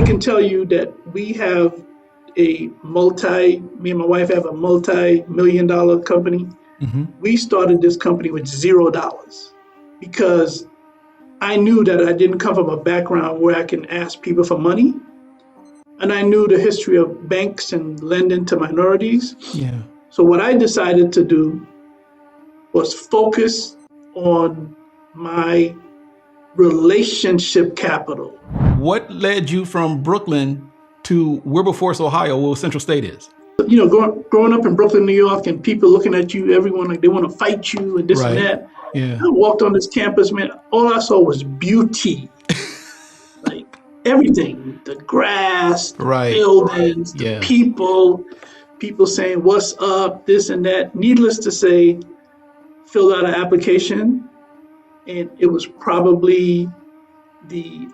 can tell you that me and my wife have a multi-million dollar company. We started this company with $0 because I knew that I didn't come from a background where I can ask people for money. And I knew the history of banks and lending to minorities. Yeah. So what I decided to do was focus on my relationship capital. What led you from Brooklyn to Wilberforce, Ohio, where Central State is? You know, growing up in Brooklyn, New York, and people looking at you, everyone like they want to fight you and this and that. Yeah. I walked on this campus, man. All I saw was beauty, like everything: the grass, the buildings, the people saying "What's up?" this and that. Needless to say, filled out an application, and it was probably the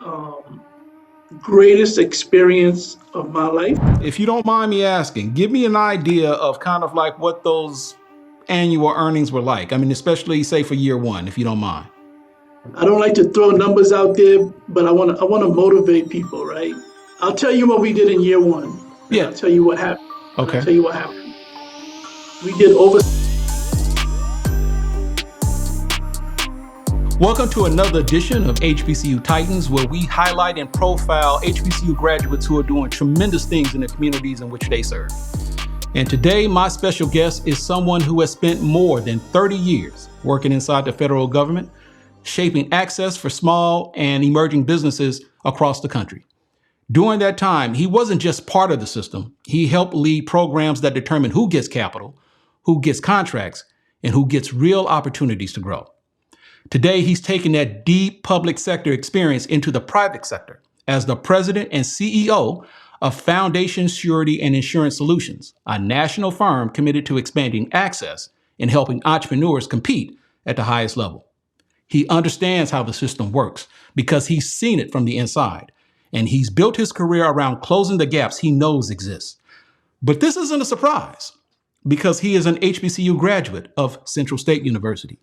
greatest experience of my life. If you don't mind me asking, give me an idea of kind of like what those annual earnings were like. I mean, especially say for year one, if you don't mind. I don't like to throw numbers out there, but I want to motivate people, right? I'll tell you what we did in year one. Yeah. I'll tell you what happened. Okay. I'll tell you what happened. We did over. Welcome to another edition of HBCU Titans, where we highlight and profile HBCU graduates who are doing tremendous things in the communities in which they serve. And today, my special guest is someone who has spent more than 30 years working inside the federal government, shaping access for small and emerging businesses across the country. During that time, he wasn't just part of the system. He helped lead programs that determine who gets capital, who gets contracts, and who gets real opportunities to grow. Today, he's taken that deep public sector experience into the private sector as the president and CEO of Foundation Surety and Insurance Solutions, a national firm committed to expanding access and helping entrepreneurs compete at the highest level. He understands how the system works because he's seen it from the inside, and he's built his career around closing the gaps he knows exist. But this isn't a surprise because he is an HBCU graduate of Central State University.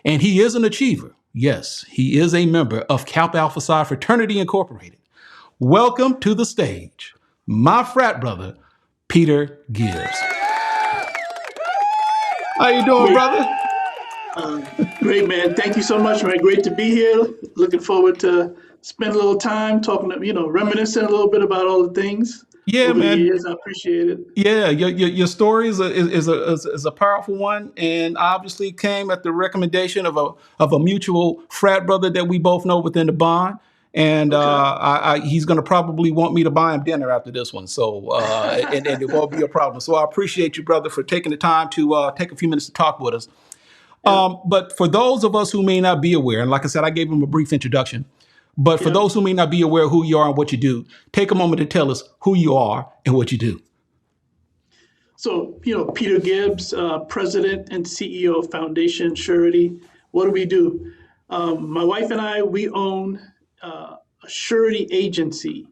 And he is an achiever. Yes, he is a member of Kappa Alpha Psi Fraternity Incorporated. Welcome to the stage, my frat brother, Peter Gibbs. How you doing, brother? Great, man. Thank you so much, man. Great to be here. Looking forward to spend a little time talking, reminiscing a little bit about all the things. Yeah, over man. The years. I appreciate it. Yeah, your story is a powerful one, and obviously came at the recommendation of a mutual frat brother that we both know within the bond. And he's going to probably want me to buy him dinner after this one, so and it won't be a problem. So I appreciate you, brother, for taking the time to take a few minutes to talk with us. But for those of us who may not be aware, and like I said, I gave him a brief introduction. But for those who may not be aware of who you are and what you do, take a moment to tell us who you are and what you do. So, Peter Gibbs, President and CEO of Foundation Surety. What do we do? My wife and I, we own a surety agency.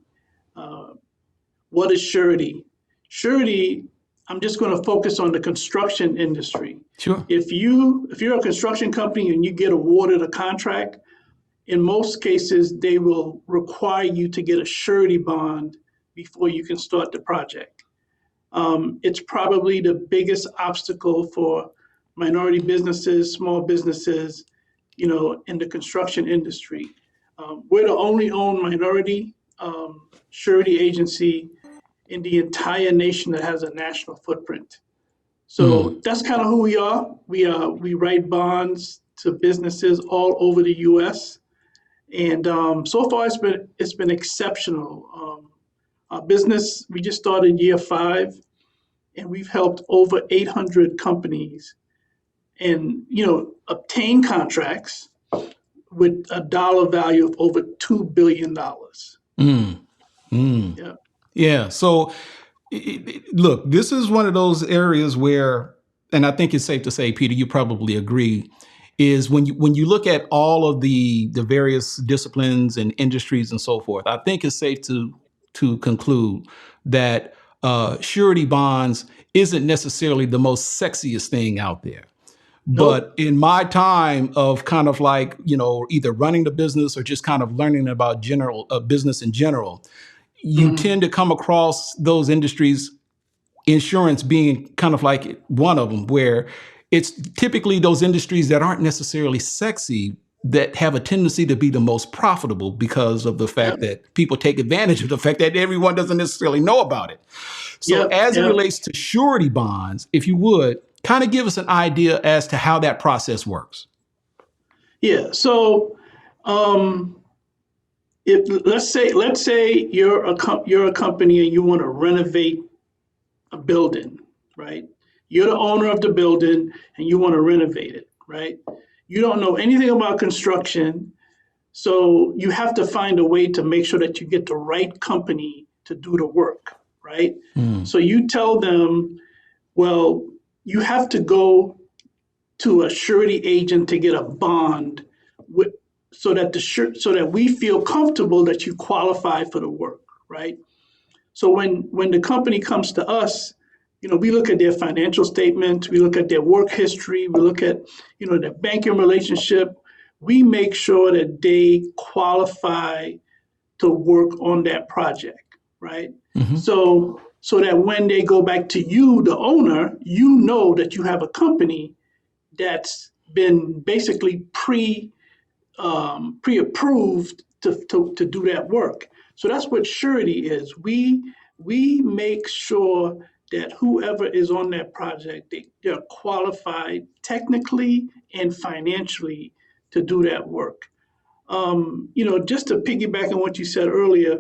What is surety? Surety, I'm just going to focus on the construction industry. Sure. If you're a construction company and you get awarded a contract, in most cases, they will require you to get a surety bond before you can start the project. It's probably the biggest obstacle for minority businesses, small businesses, in the construction industry. We're the only owned minority surety agency in the entire nation that has a national footprint. So that's kind of who we are. We write bonds to businesses all over the U.S. And so far, it's been exceptional. Our business, we just started year 5, and we've helped over 800 companies and obtain contracts with a dollar value of over $2 billion. Yeah. So, look, this is one of those areas where, and I think it's safe to say, Peter, you probably agree, is when you look at all of the various disciplines and industries and so forth, I think it's safe to conclude that surety bonds isn't necessarily the most sexiest thing out there. But in my time of kind of like, either running the business or just kind of learning about business in general, you tend to come across those industries, insurance being kind of like one of them, where it's typically those industries that aren't necessarily sexy that have a tendency to be the most profitable because of the fact that people take advantage of the fact that everyone doesn't necessarily know about it. So as it relates to surety bonds, if you would, kind of give us an idea as to how that process works. Yeah. So if let's say you're a company and you want to renovate a building, right? You're the owner of the building and you want to renovate it, right? You don't know anything about construction, so you have to find a way to make sure that you get the right company to do the work, right? So you tell them, well, you have to go to a surety agent to get a bond so that we feel comfortable that you qualify for the work, right? So when the company comes to us, we look at their financial statements, we look at their work history, we look at, their banking relationship. We make sure that they qualify to work on that project, right? So that when they go back to you, the owner, you know that you have a company that's been basically pre-approved to do that work. So that's what surety is. We make sure that whoever is on that project, they're qualified technically and financially to do that work. Just to piggyback on what you said earlier,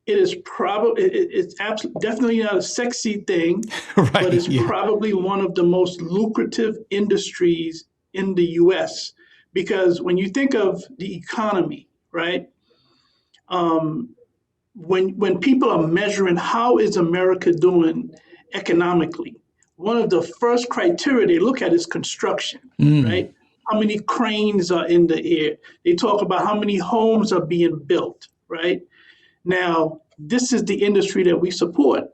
it's absolutely definitely not a sexy thing, Right, but it's probably one of the most lucrative industries in the U.S. Because when you think of the economy, right? When people are measuring how is America doing economically, one of the first criteria they look at is construction, right? How many cranes are in the air? They talk about how many homes are being built, right? Now, this is the industry that we support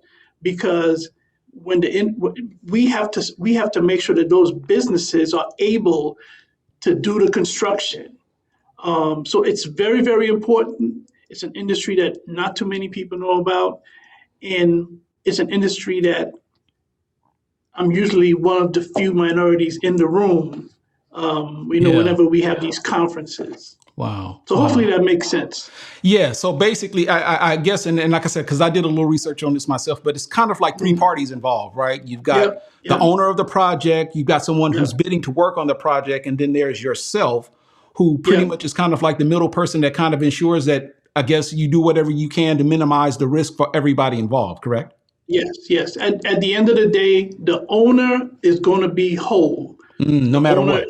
because we have to make sure that those businesses are able to do the construction. So it's very, very important. It's an industry that not too many people know about, and it's an industry that I'm usually one of the few minorities in the room. Whenever we have these conferences. Wow. So hopefully that makes sense. Yeah. So basically, I guess, and like I said, because I did a little research on this myself, but it's kind of like three parties involved, right? You've got the owner of the project, you've got someone who's bidding to work on the project, and then there's yourself, who pretty much is kind of like the middle person that kind of ensures that, I guess, you do whatever you can to minimize the risk for everybody involved, correct? Yes. At the end of the day, the owner is going to be whole. No matter what.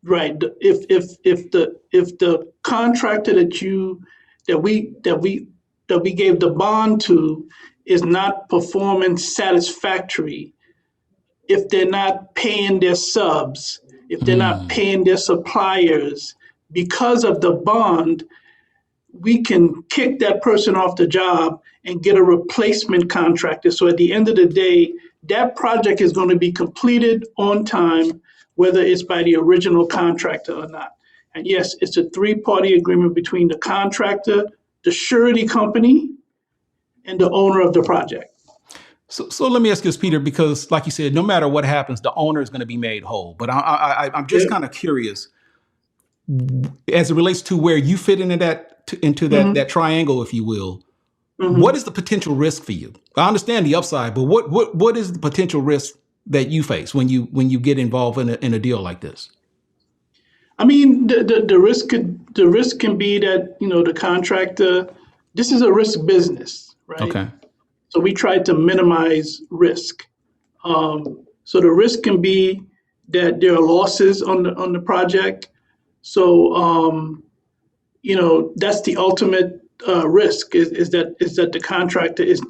Right. If the contractor that we gave the bond to is not performing satisfactory, if they're not paying their subs, if they're not paying their suppliers because of the bond, we can kick that person off the job and get a replacement contractor. So at the end of the day, that project is going to be completed on time, whether it's by the original contractor or not. And yes, it's a three-party agreement between the contractor, the surety company, and the owner of the project. So let me ask you this, Peter, because like you said, no matter what happens, the owner is going to be made whole. But I'm just kind of curious, as it relates to where you fit into that triangle, if you will. What is the potential risk for you? I understand the upside, but what is the potential risk that you face when you get involved in a deal like this? I mean, the risk can be that the contractor. This is a risk business, right? Okay. So we try to minimize risk. So the risk can be that there are losses on the project. So that's the ultimate risk is that the contractor is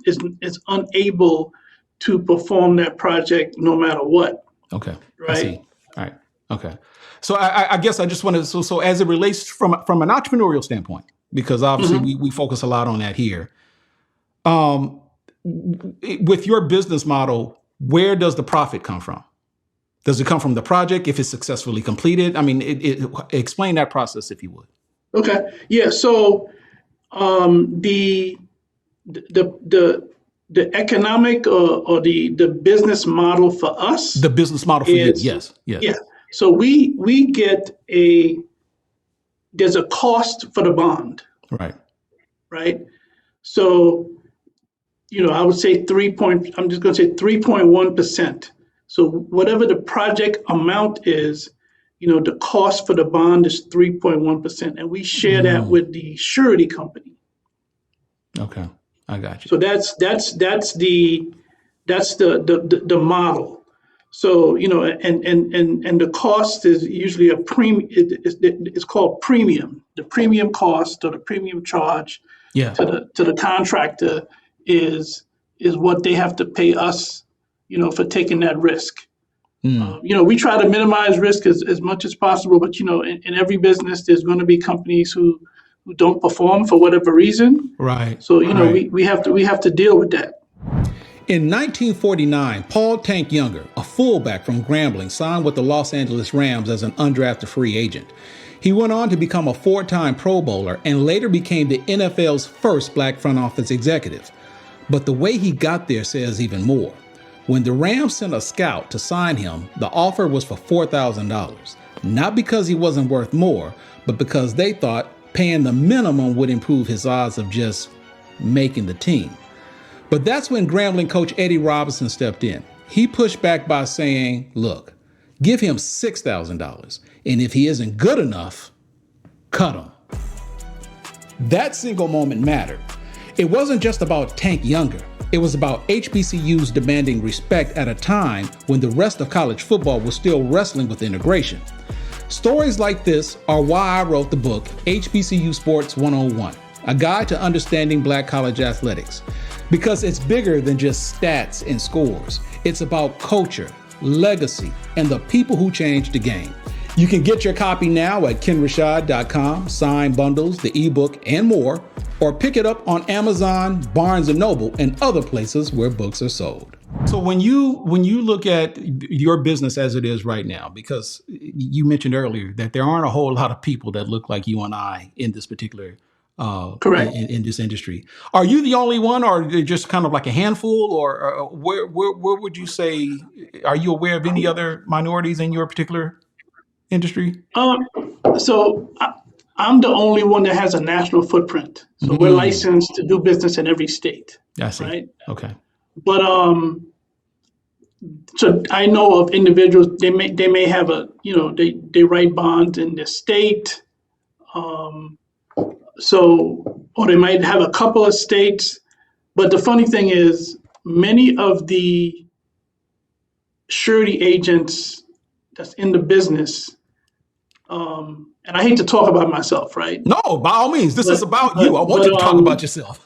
unable to perform that project no matter what. Okay. Right. I see. All right. Okay. So I guess I just want to so as it relates from an entrepreneurial standpoint, because obviously we focus a lot on that here. With your business model, where does the profit come from? Does it come from the project if it's successfully completed? I mean, explain that process if you would. Okay. Yeah. So the the economic or the business model for us The business model for you, is, yes, yes. yeah. So we get there's a cost for the bond, Right. right? So, I would say I'm just going to say 3.1%. So whatever the project amount is, the cost for the bond is 3.1%, and we share that with the surety company. Okay, I got you. So that's the model. So, and the cost is usually a premium. It's called premium. The premium cost or the premium charge Yeah. to the contractor is what they have to pay us, for taking that risk. We try to minimize risk as much as possible, but in every business, there's going to be companies who don't perform for whatever reason. Right. So right. we have to deal with that. In 1949, Paul Tank Younger, a fullback from Grambling, signed with the Los Angeles Rams as an undrafted free agent. He went on to become a 4-time Pro Bowler and later became the NFL's first black front office executive. But the way he got there says even more. When the Rams sent a scout to sign him, the offer was for $4,000. Not because he wasn't worth more, but because they thought paying the minimum would improve his odds of just making the team. But that's when Grambling coach Eddie Robinson stepped in. He pushed back by saying, look, give him $6,000. And if he isn't good enough, cut him. That single moment mattered. It wasn't just about Tank Younger. It was about HBCUs demanding respect at a time when the rest of college football was still wrestling with integration. Stories like this are why I wrote the book, HBCU Sports 101, a guide to understanding black college athletics. Because it's bigger than just stats and scores. It's about culture, legacy, and the people who changed the game. You can get your copy now at KennRashad.com, signed bundles, the ebook, and more, or pick it up on Amazon, Barnes & Noble, and other places where books are sold. So when you look at your business as it is right now, because you mentioned earlier that there aren't a whole lot of people that look like you and I in this particular Correct. In this industry. Are you the only one, or just kind of like a handful, or where would you say, are you aware of any other minorities in your particular industry? So I'm the only one that has a national footprint. So we're licensed to do business in every state. I see. Right. Okay. But so I know of individuals, they may have they write bonds in the state. Or they might have a couple of states. But the funny thing is, many of the surety agents that's in the business, and I hate to talk about myself, right? No, by all means, this is about you. I want you to talk about yourself.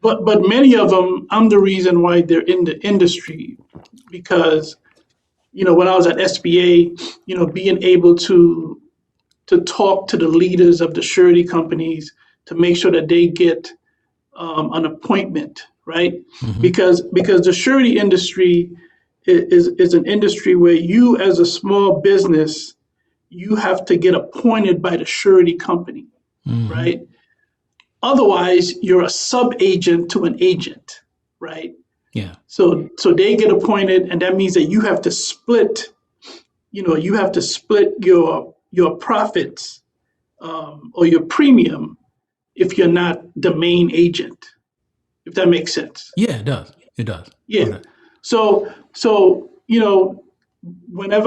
But many of them, I'm the reason why they're in the industry, because, when I was at SBA, being able to talk to the leaders of the surety companies to make sure that they get an appointment, right? Because the surety industry is an industry where you, as a small business, you have to get appointed by the surety company, right? Otherwise, you're a sub-agent to an agent, right? Yeah. So they get appointed, and that means that you have to split, your profits or your premium if you're not the main agent, if that makes sense. Yeah, it does. It does. Yeah. Okay. So when I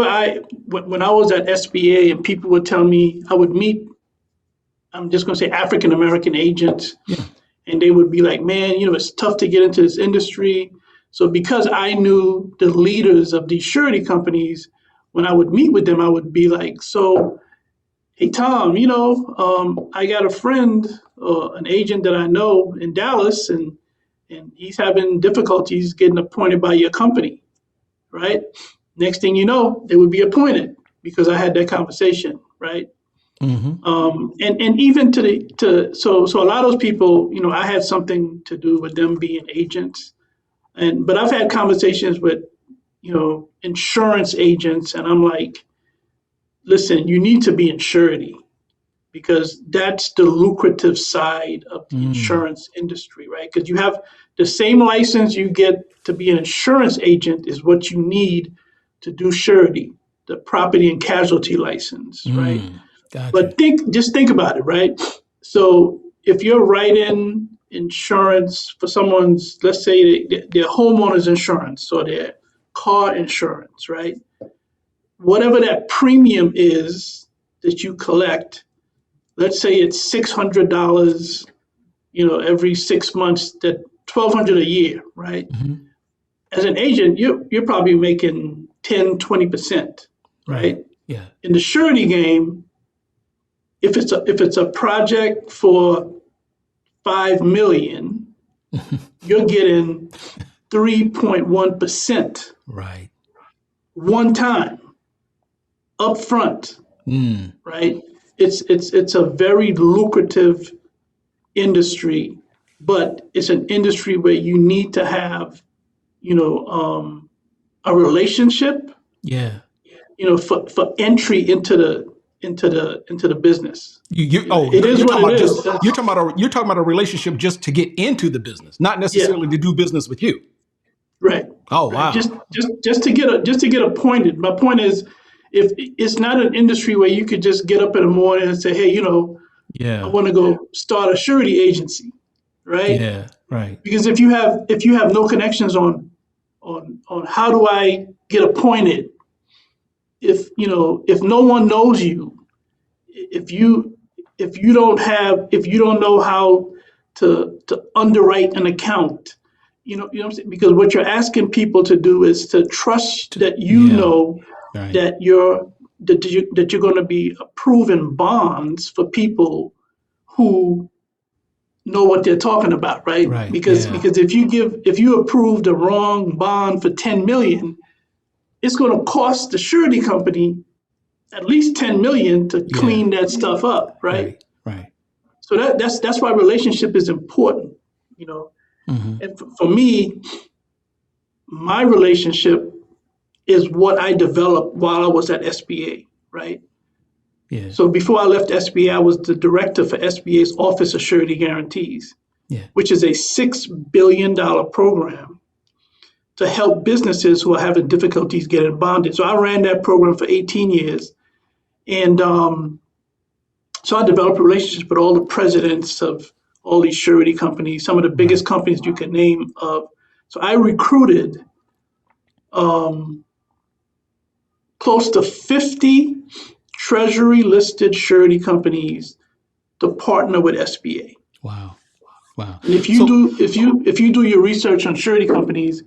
was at SBA and people would tell me, I would meet, I'm just going to say African American agents, and they would be like, man, it's tough to get into this industry. So because I knew the leaders of these surety companies, when I would meet with them, I would be like, so, hey, Tom, I got a friend, an agent that I know in Dallas, and he's having difficulties getting appointed by your company, right? Next thing you know, they would be appointed because I had that conversation, right? And even so a lot of those people, I had something to do with them being agents, but I've had conversations with, insurance agents, and I'm like, listen, you need to be in surety because that's the lucrative side of the insurance industry, right? Because you have the same license you get to be an insurance agent is what you need to do surety, the property and casualty license, right? Gotcha. But just think about it, right? So if you're writing insurance for someone's, let's say their homeowner's insurance or their car insurance, right? Whatever that premium is that you collect, let's say it's $600, every 6 months, that $1,200 a year, right? As an agent, you're probably making 10-20%, right? Yeah. In the surety game, if it's a project for $5 million, you're getting 3.1%. Right. One time, up front, right? It's a very lucrative industry, but it's an industry where you need to have, a relationship, Yeah. for entry into the business. It is what it is. You're talking about a relationship just to get into the business, not necessarily to do business with you. Right. Oh, wow. Just to get appointed. My point is, if it's not an industry where you could just get up in the morning and say, hey, I want to go start a surety agency, right? Yeah. Right. Because if you have no connections on how do I get appointed, if no one knows you, if you don't know how to underwrite an account, what I'm saying? Because what you're asking people to do is to trust that that you're going to be approving bonds for people who know what they're talking about, right? Right. Because if you approve the wrong bond for 10 million, it's going to cost the surety company at least 10 million to clean that stuff up, right? Right. So that's why relationship is important, And for me, my relationship is what I developed while I was at SBA, right? Yeah. So before I left SBA, I was the director for SBA's Office of Surety Guarantees, which is a $6 billion program to help businesses who are having difficulties getting bonded. So I ran that program for 18 years. And so I developed relationships with all the presidents of all these surety companies, some of the biggest companies you can name of. So I recruited close to 50 Treasury listed surety companies to partner with SBA. Wow. And if you do your research on surety companies,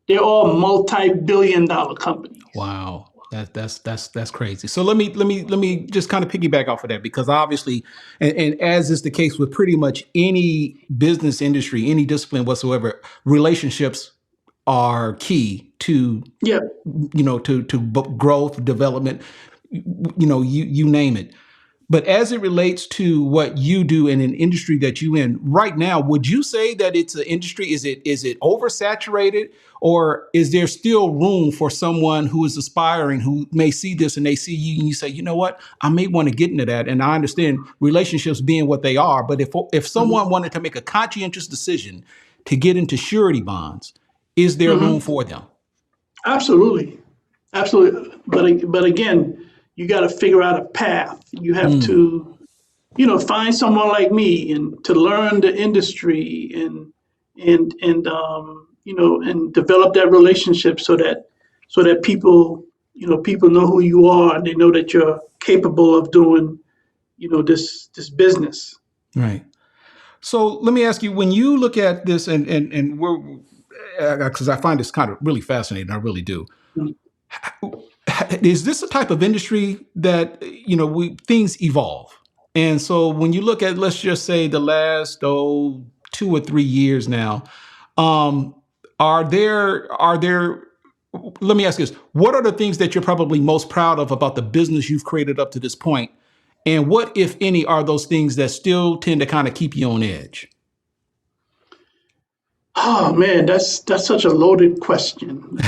they're all multi-billion-dollar companies. Wow. That's crazy. So let me just kind of piggyback off of that, because obviously, and as is the case with pretty much any business industry, any discipline whatsoever, relationships are key to to growth, development, you name it. But as it relates to what you do in an industry that you in right now, would you say that it's an industry? Is it oversaturated, or is there still room for someone who is aspiring, who may see this and they see you and you say, you know what, I may want to get into that? And I understand relationships being what they are, but if someone wanted to make a conscientious decision to get into surety bonds, is there room for them? Absolutely. But again, you got to figure out a path. You have to, find someone like me and to learn the industry and develop that relationship so that people know who you are and they know that you're capable of doing, this business. Right. So let me ask you, when you look at this and we're, because I find this kind of really fascinating, I really do. Is this a type of industry that, things evolve? And so when you look at, let's just say the last 2 or 3 years now, are there, let me ask you this, what are the things that you're probably most proud of about the business you've created up to this point? And what, if any, are those things that still tend to kind of keep you on edge? Oh man, that's such a loaded question.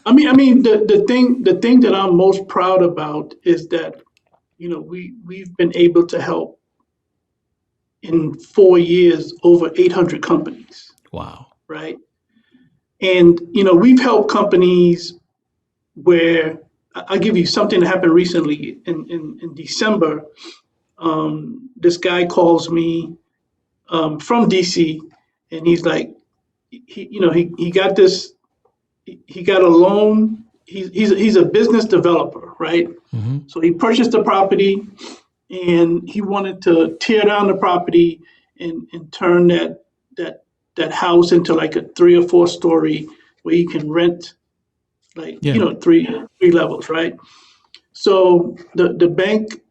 I mean, the thing that I'm most proud about is that we've been able to help in 4 years over 800 companies, Wow. right? And we've helped companies where I'll give you something that happened recently in December. This guy calls me from DC, and he's like, he got this, he got a loan. He's a business developer, right? Mm-hmm. So he purchased the property, and he wanted to tear down the property and turn that house into like a 3 or 4 story where you can rent, like Yeah. three levels, right? So the bank,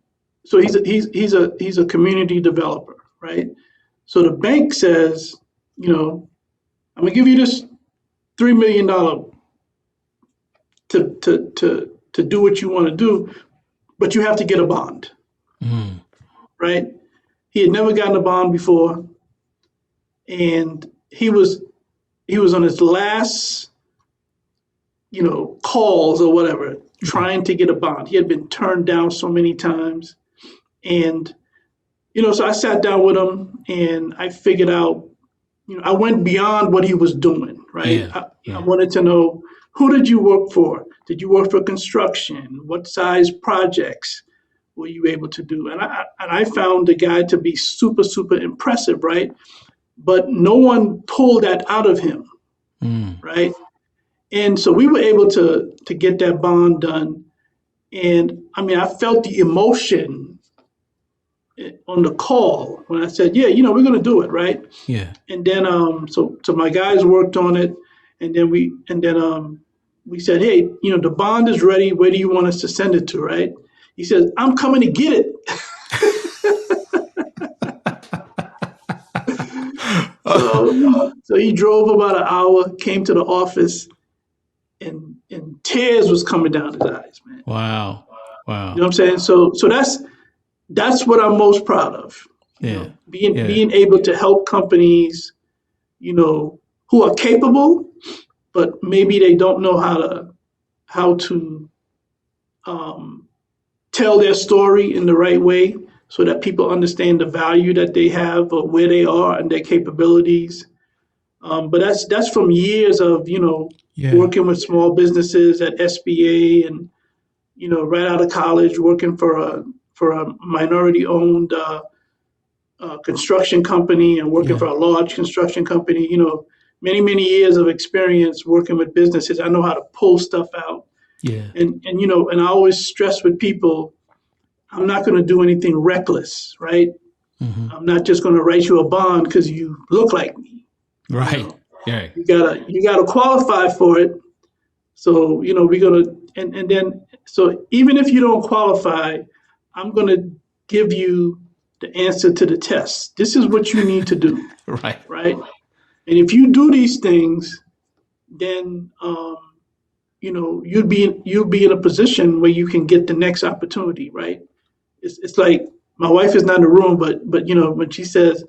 so he's a community developer, right? So the bank says, I'm gonna give you this $3 million to do what you want to do, but you have to get a bond, Mm. right? He had never gotten a bond before, and he was on his last, calls or whatever, trying to get a bond. He had been turned down so many times, and so I sat down with him and I figured out, I went beyond what he was doing, right? Yeah. I Yeah. wanted to know, who did you work for? Did you work for construction? What size projects were you able to do? And I found the guy to be super, super impressive, right? But no one pulled that out of him, Mm. right? And so we were able to get that bond done. And I mean, I felt the emotion on the call when I said, yeah, we're going to do it, right? Yeah. And then so my guys worked on it, and then we said, hey, the bond is ready. Where do you want us to send it to, right? He says, I'm coming to get it. So he drove about an hour, came to the office, and tears was coming down his eyes, man. Wow. Wow. You know what I'm saying? So that's what I'm most proud of. Yeah. Being able to help companies, who are capable, but maybe they don't know how to tell their story in the right way so that people understand the value that they have or where they are and their capabilities. But that's from years of Yeah. working with small businesses at SBA, and right out of college working for a minority owned construction company, and working Yeah. for a large construction company. Many years of experience working with businesses. I know how to pull stuff out. Yeah. And I always stress with people, I'm not going to do anything reckless, right? Mm-hmm. I'm not just going to write you a bond because you look like me. Right. Yeah. You gotta qualify for it. So we're gonna, and then, so even if you don't qualify, I'm gonna give you the answer to the test. This is what you need to do, Right. right? And if you do these things, then you'll be in a position where you can get the next opportunity, right? It's like, my wife is not in the room, but when she says,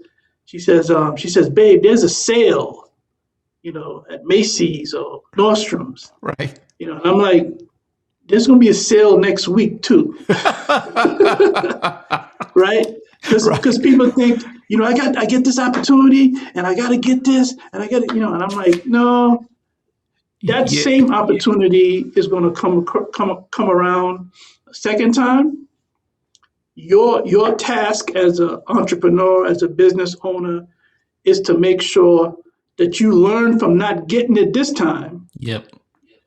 babe, there's a sale, at Macy's or Nordstrom's, Right. and I'm like, there's going to be a sale next week too, right? Because people think, I get this opportunity and I got to get this and I got to, and I'm like, no, that Yeah. same opportunity is going to come around a second time. Your task as an entrepreneur, as a business owner, is to make sure that you learn from not getting it this time, Yep.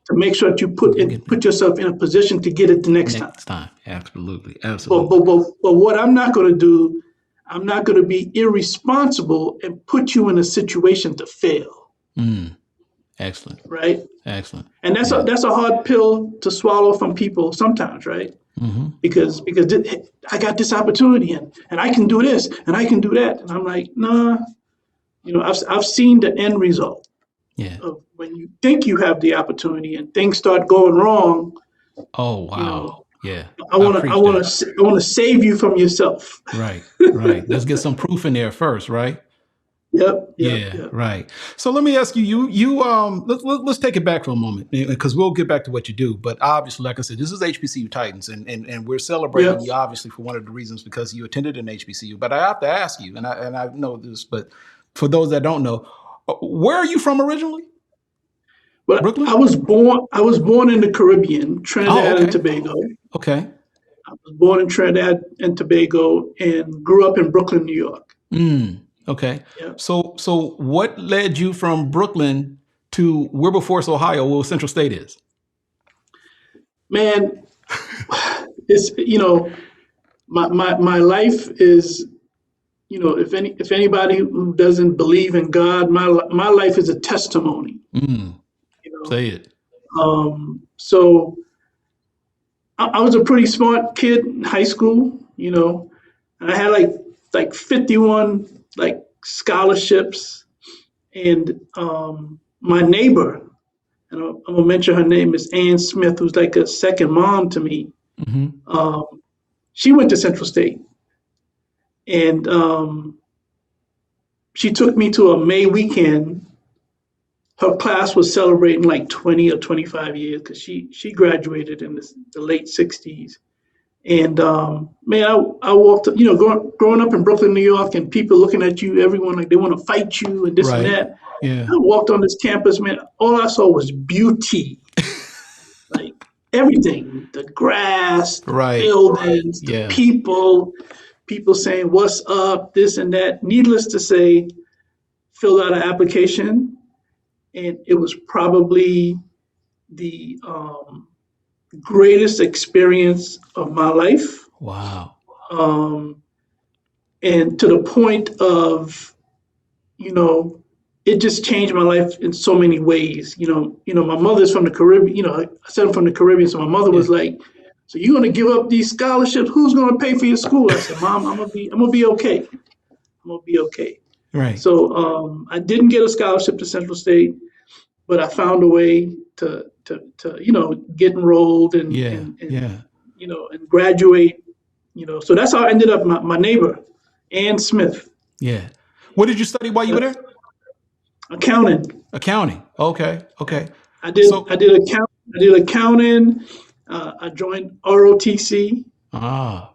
to make sure that you put yourself in a position to get it the next time. Next time. Absolutely. But, Absolutely. but what I'm not going to do, I'm not going to be irresponsible and put you in a situation to fail, Mm. Excellent. right? Excellent. And that's a hard pill to swallow from people sometimes, right? Mm-hmm. Because I got this opportunity and I can do this and I can do that, and I'm like, nah. I've seen the end result Yeah. of when you think you have the opportunity and things start going wrong. Oh, wow. Yeah. I want appreciate to save you from yourself. Right. Right. Let's get some proof in there first, right? Yep, yep, Yeah, yep, right. So let me ask you, let's take it back for a moment because we'll get back to what you do. But obviously, like I said, this is HBCU Titans, and we're yep. celebrating you obviously for one of the reasons because you attended an HBCU. But I have to ask you, and I know this, but for those that don't know, where are you from originally? But Brooklyn? I was born in the Caribbean, Oh, Trinidad and okay, Tobago. okay. I was born in Trinidad and Tobago and grew up in Brooklyn, New York. Okay. Yeah. So what led you from Brooklyn to Wilberforce, Ohio, where Central State is? Man, it's my life is, if anybody who doesn't believe in God, my life is a testimony. Mm, You know. say it. So I was a pretty smart kid in high school, and I had like 51 like scholarships, and my neighbor, and I'm gonna mention her name is Ann Smith, who's like a second mom to me. Hmm. Um, she went to Central State, and she took me to a May weekend. Her class was celebrating like 20 or 25 years because she graduated in the late 60s. And man, I walked, growing up in Brooklyn, New York, and people looking at you, everyone like they want to fight you and this and Right. that. Yeah. I walked on this campus, man. All I saw was beauty, like everything, the grass, the Right. buildings, the Yeah. people saying, what's up, this and that. Needless to say, filled out an application, and it was probably the greatest experience of my life. Wow. Um, and to the point of, you know, it just changed my life in so many ways. My mother's from the Caribbean. I said I'm from the Caribbean, so my mother Yeah. was like, "So you're gonna give up these scholarships? Who's gonna pay for your school?" I said, "Mom, I'm gonna be okay. I'm gonna be okay." Right. So I didn't get a scholarship to Central State, but I found a way to get enrolled and Yeah. and and Yeah. and graduate. So that's how I ended up. My neighbor, Ann Smith, Yeah. What did you study while you were there? accounting. Accounting. Okay. Okay. I did So, I did account I did accounting. I joined ROTC. okay.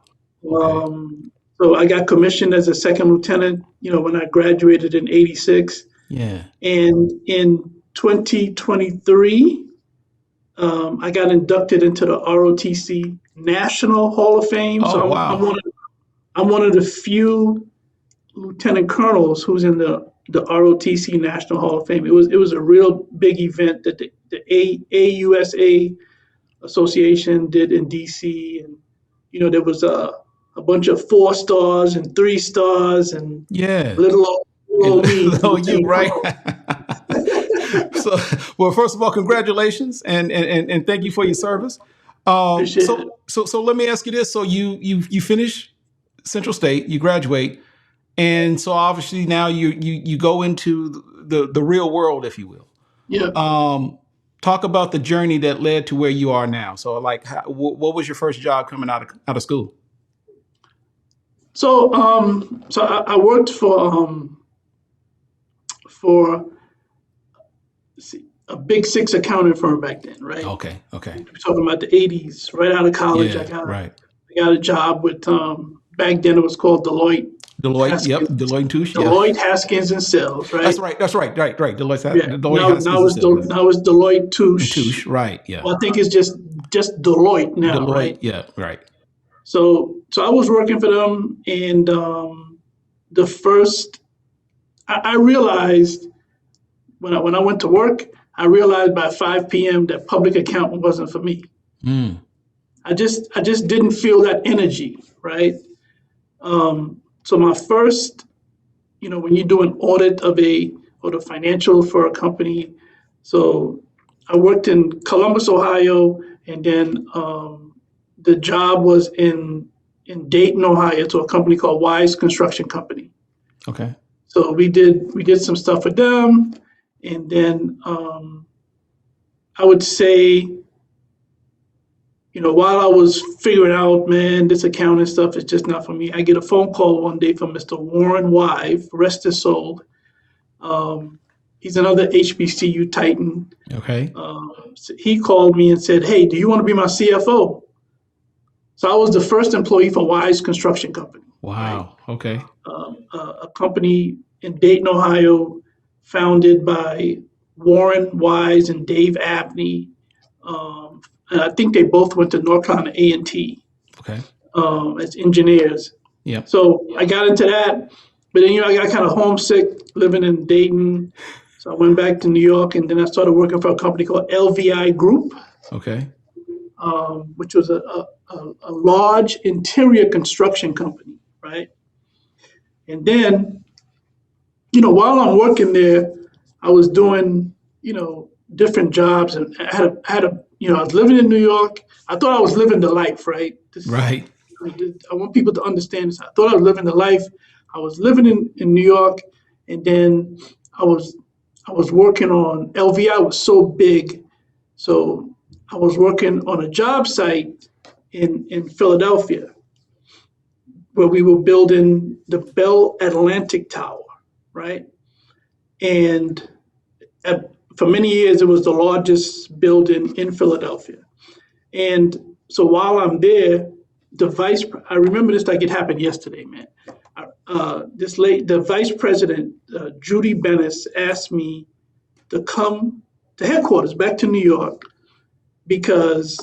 So I got commissioned as a second lieutenant. When I graduated in '86, Yeah. and in 2023, I got inducted into the ROTC National Hall of Fame. Oh, So wow. I'm one of the few lieutenant colonels who's in the ROTC National Hall of Fame. It was a real big event that the AUSA Association did in DC, and there was a bunch of 4 stars and 3 stars and Yeah. little old me, Oh, you lieutenant right. colonel. So, well, first of all, congratulations and thank you for your service. Appreciate it. So let me ask you this: so you finish Central State, you graduate, and so obviously now you go into the real world, if you will. Yeah. Talk about the journey that led to where you are now. So, like, what was your first job coming out of school? So I worked for a big six accounting firm back then, right? Okay. Okay. We're talking about the '80s. Right out of college, Yeah. Right. I got a job with back then it was called Deloitte Deloitte. Yep. Haskins, Deloitte and Touche. Yeah. Deloitte Haskins and Sales, That's right? right. That's right. Right. Right. Yeah. Deloitte Now Haskins and Sales. it's Deloitte And Touche. Touche. Right. Yeah. Well, I think it's just Deloitte now, Deloitte. right? Yeah. Right. So I was working for them, and the first I realized when I went to work, I realized by 5 p.m. that public accounting wasn't for me. Mm. I just didn't feel that energy, right? So my first, when you do an audit of or the financial for a company, so I worked in Columbus, Ohio, and then the job was in Dayton, Ohio, to a company called Wise Construction Company. Okay. So we did some stuff for them, and then I would say, while I was figuring out, man, this accounting stuff is just not for me, I get a phone call one day from Mr. Warren Wive, rest his soul, He's another HBCU Titan. Okay. So he called me and said, "Hey, do you want to be my CFO?" So I was the first employee for Wise Construction Company, right? Wow. Okay. A company in Dayton, Ohio, founded by Warren Wise and Dave Abney. And I think they both went to North Carolina A&T Okay. as engineers. Yep. So I got into that, but then I got kind of homesick living in Dayton. So I went back to New York, and then I started working for a company called LVI Group, Okay. which was a large interior construction company, right? And then, while I'm working there, I was doing, different jobs, and I was living in New York. I thought I was living the life, right? Right. I want people to understand this. I thought I was living the life. I was living in New York, and then I was working on LVI was so big, so I was working on a job site in Philadelphia where we were building the Bell Atlantic Tower, right? And for many years, it was the largest building in Philadelphia. And so while I'm there, I remember this like it happened yesterday, man. The vice president, Judy Bennis, asked me to come to headquarters back to New York because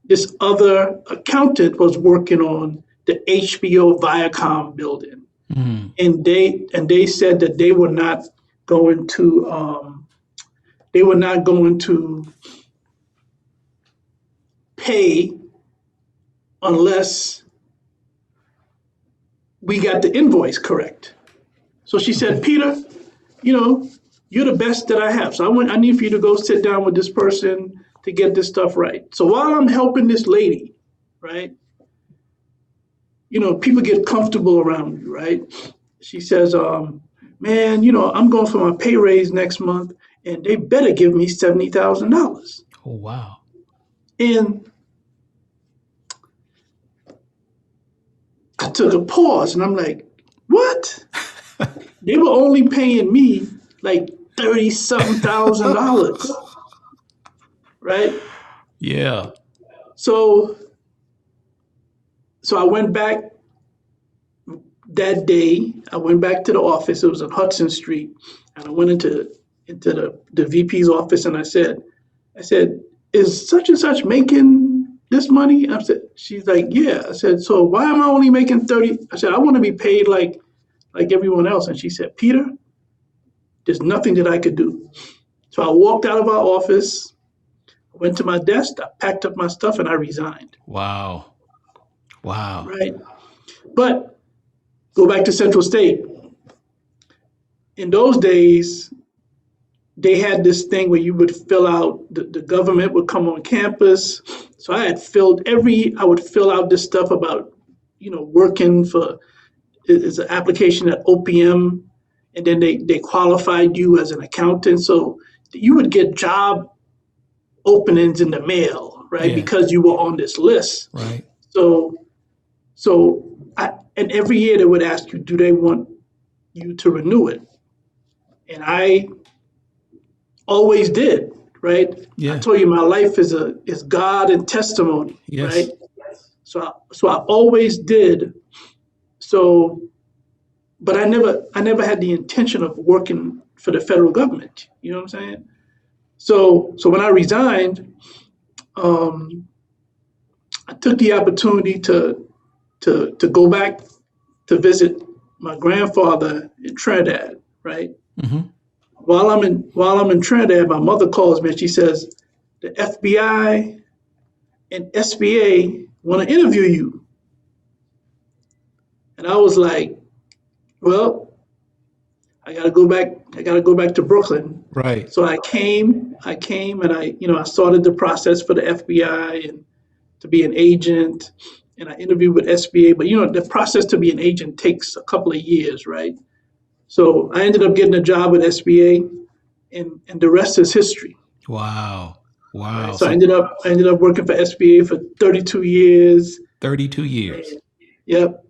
this other accountant was working on the HBO Viacom building, and they said that they were not going to pay unless we got the invoice correct. So she said, "Peter, you're the best that I have. So I need for you to go sit down with this person to get this stuff right." So while I'm helping this lady, right, people get comfortable around you, right? She says, "Man, I'm going for my pay raise next month, and they better give me $70,000." Oh, wow. And I took a pause, and I'm like, "What?" They were only paying me like $30-something, right? Yeah. So I went back that day. I went back to the office. It was on Hudson Street, and I went into the VP's office, and I said, "Is such and such making this money?" She's like, "Yeah." I said, "So why am I only making 30?" I said, "I want to be paid like everyone else." And she said, "Peter, there's nothing that I could do." So I walked out of our office, went to my desk, I packed up my stuff, and I resigned. Wow. Wow. Right. But go back to Central State. In those days, they had this thing where you would fill out, the government would come on campus. So I would fill out this stuff about, working for, it's an application at OPM, and then they qualified you as an accountant. So you would get job openings in the mail, right? Yeah. Because you were on this list. Right. And every year they would ask you, do they want you to renew it? And I always did, right? Yeah. I told you my life is God and testimony, Yes. right? So I always did. So, but I never had the intention of working for the federal government. You know what I'm saying? So when I resigned, I took the opportunity to go back to visit my grandfather in Trinidad, right? Mm-hmm. While I'm in Trinidad, my mother calls me and she says, "The FBI and SBA want to interview you." And I was like, "Well, I gotta go back to Brooklyn." Right. So I came and I started the process for the FBI and to be an agent, and I interviewed with SBA. But the process to be an agent takes a couple of years, right? So I ended up getting a job with SBA, and the rest is history. Wow. Wow. Right? So I ended up working for SBA for 32 years. 32 years. Yep.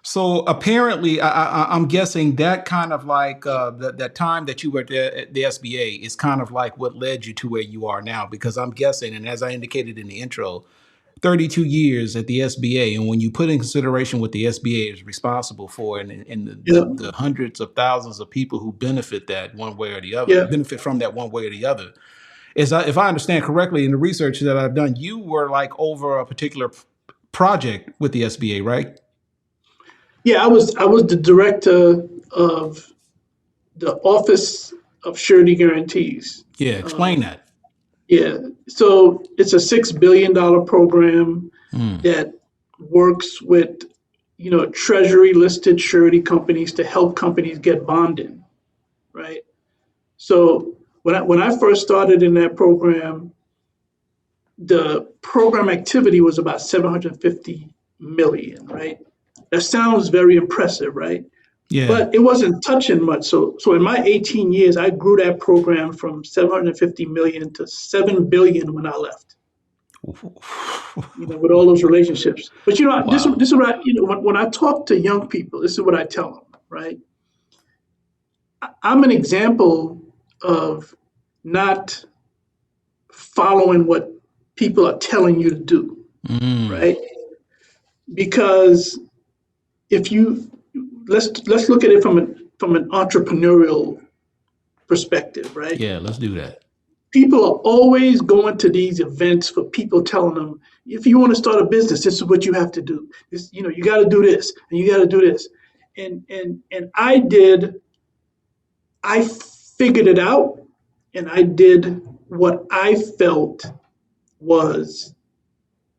So apparently, I'm guessing that kind of like that time that you were at the SBA is kind of like what led you to where you are now. Because I'm guessing, and as I indicated in the intro, 32 years at the SBA, and when you put in consideration what the SBA is responsible for, and Yeah, the hundreds of thousands of people who benefit that one way or the other, yeah, benefit from that one way or the other, if I understand correctly in the research that I've done, you were like over a particular project with the SBA, right? yeah. I was the director of the Office of Surety Guarantees. Yeah, explain that. Yeah, so it's a $6 billion program Mm. that works with, treasury listed surety companies to help companies get bonding, right? So when I first started in that program, the program activity was about 750 million, right? That sounds very impressive, right? Yeah. But it wasn't touching much. So in my 18 years, I grew that program from 750 million to 7 billion when I left. With all those relationships. But Wow. this is what when I talk to young people, this is what I tell them, right? I'm an example of not following what people are telling you to do, Mm. right? Because if you let's look at it from an entrepreneurial perspective, right? Yeah, let's do that. People are always going to these events for people telling them, if you want to start a business, this is what you have to do. You got to do this and you got to do this. And I figured it out, and I did what I felt was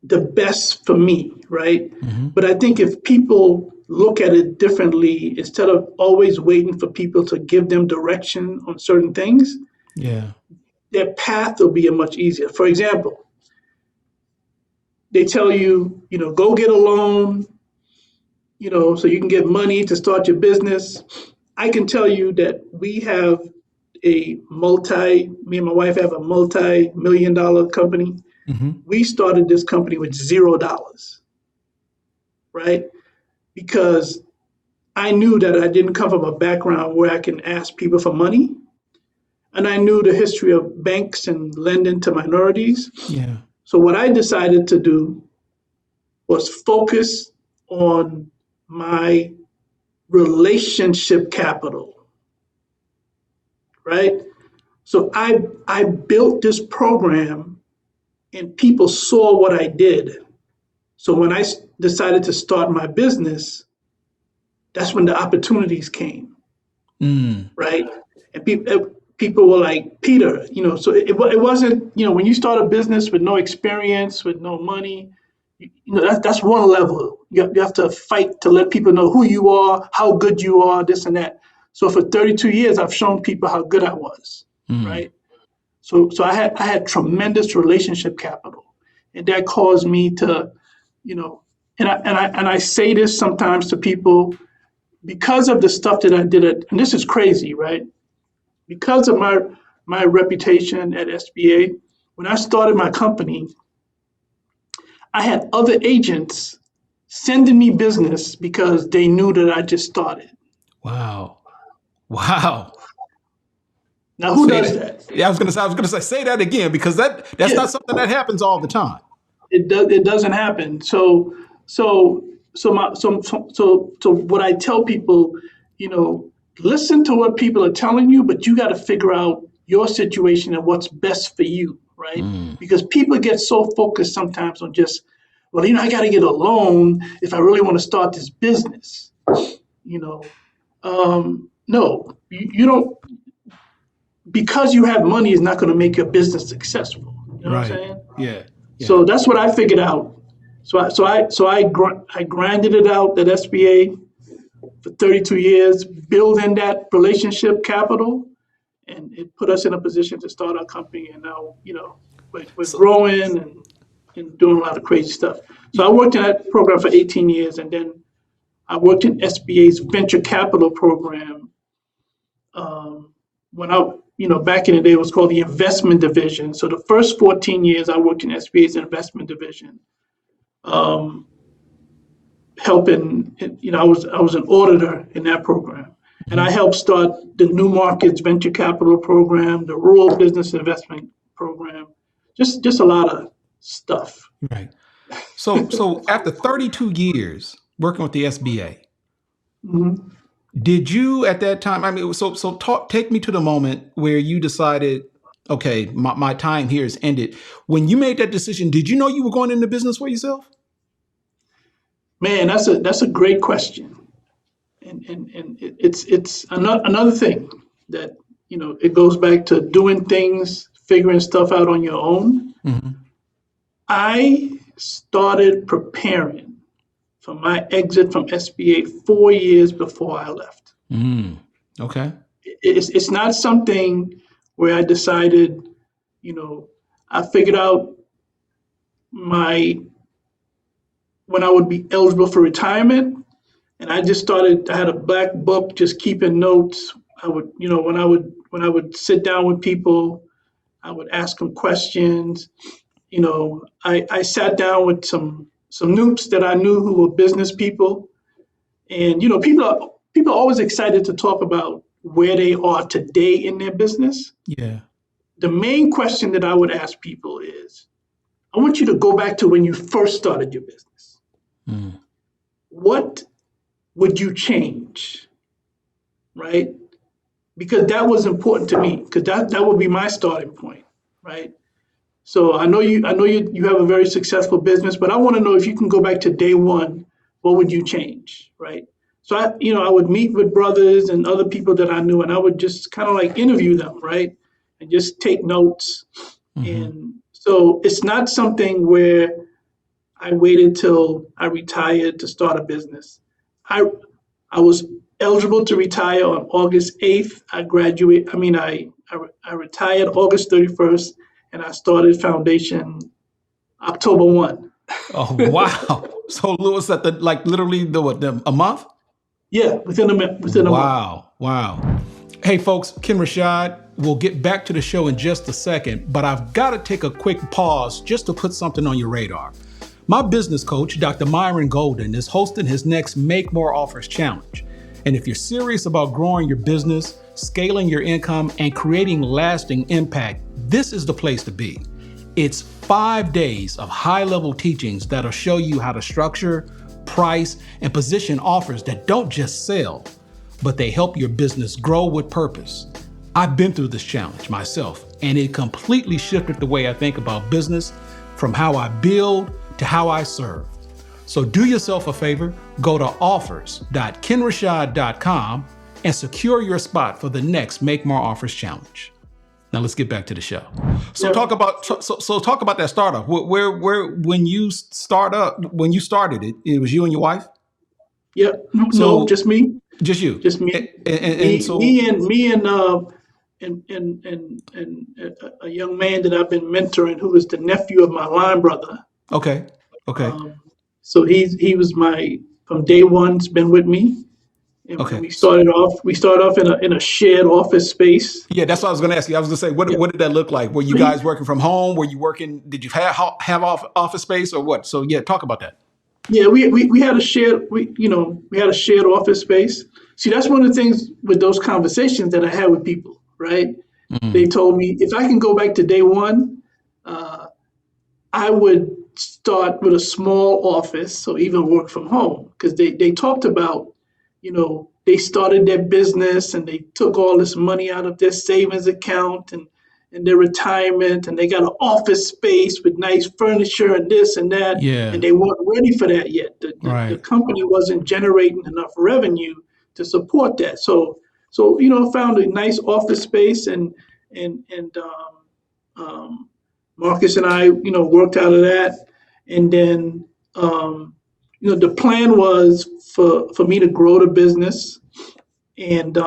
the best for me, right? Hmm. But I think if people look at it differently, instead of always waiting for people to give them direction on certain things, Yeah. their path will be a much easier. For example, they tell you, go get a loan, so you can get money to start your business. I can tell you that me and my wife have a multi-million-dollar company. Hmm. We started this company with $0, right? Because I knew that I didn't come from a background where I can ask people for money. And I knew the history of banks and lending to minorities. Yeah. So what I decided to do was focus on my relationship capital, right? So I built this program and people saw what I did. So when I decided to start my business, that's when the opportunities came, Mm. right? And people were like, Peter, so it wasn't, when you start a business with no experience, with no money, that's one level. You have to fight to let people know who you are, how good you are, this and that. So for 32 years, I've shown people how good I was, Mm. right? So I had tremendous relationship capital, and that caused me to, you know, and I say this sometimes to people because of the stuff that I did and this is crazy, right? Because of my reputation at SBA, when I started my company, I had other agents sending me business because they knew that I just started. Wow. Wow. Now, who Say does that. that? Yeah, I was gonna say say that again because that's Yeah, not something that happens all the time. it doesn't happen. So so what I tell people, you know, listen to what people are telling you, but you got to figure out your situation and what's best for you, right? Mm. Because people get so focused sometimes on just, well, I got to get a loan if I really want to start this business. You know, no, you don't, because you have money is not going to make your business successful. You know what I'm Right. saying? Yeah. Yeah. So that's what I figured out. I grinded it out at SBA for 32 years, building that relationship capital, and it put us in a position to start our company. And now, we're So growing and doing a lot of crazy stuff. So I worked in that program for 18 years, and then I worked in SBA's venture capital program. When back in the day, it was called the investment division. So the first 14 years, I worked in SBA's investment division. Um, helping, I was an auditor in that program. And I helped start the New Markets Venture Capital Program, the Rural Business Investment Program, just a lot of stuff. Right. So after 32 years working with the SBA, Mhm. did you at that time, I mean, take me to the moment where you decided, okay, my time here is ended. When you made that decision, did you know you were going into business for yourself? Man, that's a great question. And it's another thing that, it goes back to doing things, figuring stuff out on your own. Mm-hmm. I started preparing for my exit from SBA 4 years before I left. Okay. It's not something where I decided, I figured out when I would be eligible for retirement, and I just started. I had a black book, just keeping notes. I would, when I would sit down with people, I would ask them questions. I sat down with some noobs that I knew who were business people, and people are always excited to talk about where they are today in their business. Yeah. The main question that I would ask people is, I want you to go back to when you first started your business. Mm. What would you change? Right? Because that was important to me, because that would be my starting point, right? So I know you have a very successful business, but I want to know, if you can go back to day one, what would you change, right? So I would meet with brothers and other people that I knew, and I would just kind of like interview them, right? And just take notes. Mm-hmm. And so it's not something where I waited till I retired to start a business. I was eligible to retire on August 8th. I retired August 31st, and I started Foundation October 1. Oh, wow. So Lewis, at literally a month? Yeah, within a month. Wow. Hey folks, Kenn Rashad. We'll get back to the show in just a second, but I've got to take a quick pause just to put something on your radar. My business coach, Dr. Myron Golden, is hosting his next Make More Offers Challenge. And if you're serious about growing your business, scaling your income, and creating lasting impact, this is the place to be. It's 5 days of high-level teachings that'll show you how to structure, price, and position offers that don't just sell, but they help your business grow with purpose. I've been through this challenge myself, and it completely shifted the way I think about business, from how I build to how I serve. So do yourself a favor, go to offers.kennrashad.com and secure your spot for the next Make More Offers Challenge. Now let's get back to the show. So talk about that startup. When you started it, it was you and your wife? Yeah. No, just me. Just you. Just me. And a young man that I've been mentoring, who is the nephew of my line brother. Okay. So he was from day one, has been with me. And okay. We started off in a shared office space. Yeah, that's what I was going to ask you. I was going to say, what did that look like? Were you guys working from home? Did you have office space or what? So yeah, talk about that. Yeah, we had a shared office space. See, that's one of the things with those conversations that I had with people, right? Mm-hmm. They told me, if I can go back to day one, I would start with a small office, so even work from home, because they talked about, they started their business and they took all this money out of their savings account and their retirement, and they got an office space with nice furniture and this and that. Yeah. And they weren't ready for that yet. The company wasn't generating enough revenue to support that. So found a nice office space, and Marcus and I, worked out of that. And then, the plan was for me to grow the business. And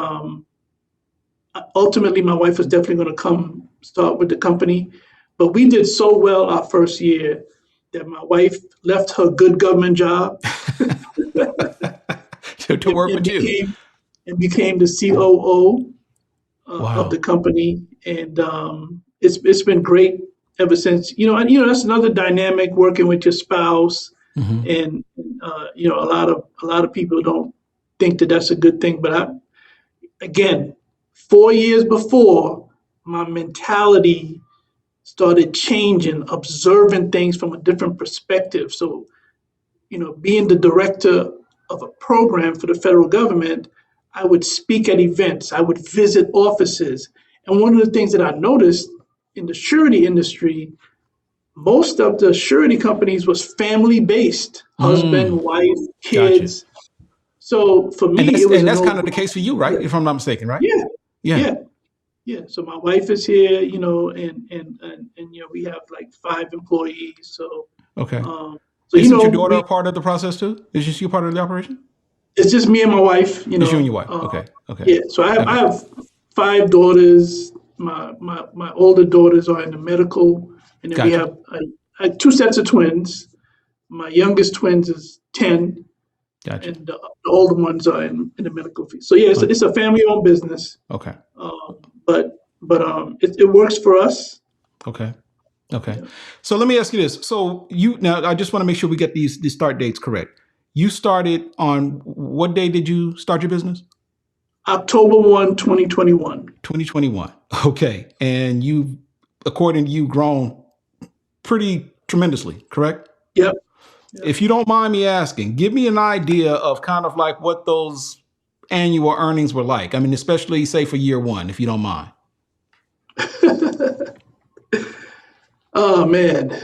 ultimately, my wife was definitely going to come start with the company. But we did so well our first year that my wife left her good government job to work with you. And became the COO of the company. And it's been great ever since. That's another dynamic, working with your spouse. And a lot of people don't think that that's a good thing. But again, 4 years before, my mentality started changing, observing things from a different perspective. So, being the director of a program for the federal government, I would speak at events, I would visit offices. And one of the things that I noticed in the surety industry, most of the surety companies was family based, husband, wife, Gotcha. kids. So for And me, it was a that's no. kind of the case for you, right? If I'm not mistaken, right? Yeah, Yeah. yeah, yeah. So my wife is here, and we have like 5 employees. So Okay. so Isn't your daughter a part of the process too? Is just you part of the operation? it's just me and my wife. It's you and your wife. Okay. Okay. Yeah. So I Okay. have 5 daughters. My older daughters are in the medical, and then we Gotcha. have I have 2 sets of twins. My youngest twins is 10, Gotcha. and the older ones are in the medical field. So yeah, it's a family-owned business, Okay. but it works for us. Okay. Okay. Yeah. So let me ask you this. So now I just want to make sure we get these start dates correct. You started on what day did you start your business? October 1, 2021. 2021. Okay. And you, according to you, grown pretty tremendously, correct? Yep. If you don't mind me asking, give me an idea of kind of like what those annual earnings were like. I mean, especially say for year one, if you don't mind. Oh man,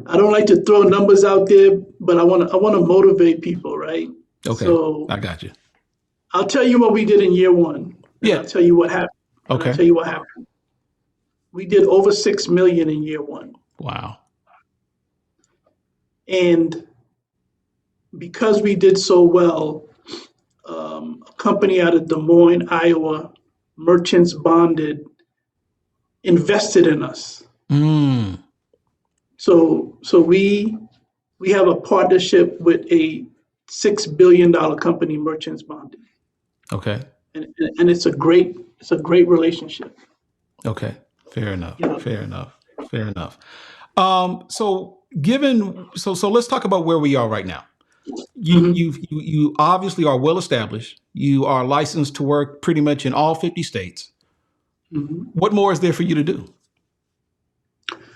I don't like to throw numbers out there, but I want to motivate people, right? Okay. So I got you. I'll tell you what we did in year one. And Yeah. I'll tell you what happened. And Okay. I'll tell you what happened. We did over 6 million in year one. Wow. And because we did so well, a company out of Des Moines, Iowa, Merchants Bonded, invested in us. Mm. So we have a partnership with a $6 billion company, Merchants Bonded, Okay. and it's a great relationship. Okay. Fair enough. Yeah. Fair enough. Fair enough. So let's talk about where we are right now. You obviously are well established. You are licensed to work pretty much in all 50 states. What more is there for you to do?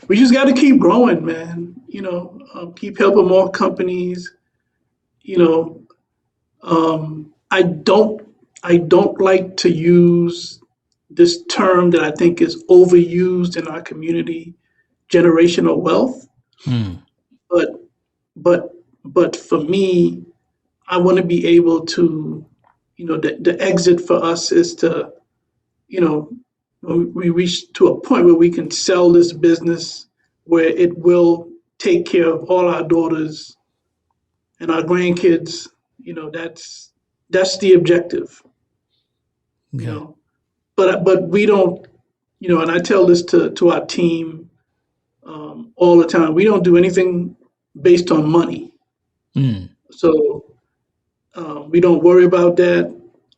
We just got to keep growing, man. Keep helping more companies. I don't like to use this term that I think is overused in our community, generational wealth. But but for me, I want to be able to, the exit for us is to, when we reach to a point where we can sell this business, where it will take care of all our daughters and our grandkids. That's the objective. Okay. But we don't, and I tell this to our team all the time. We don't do anything based on money. So we don't worry about that.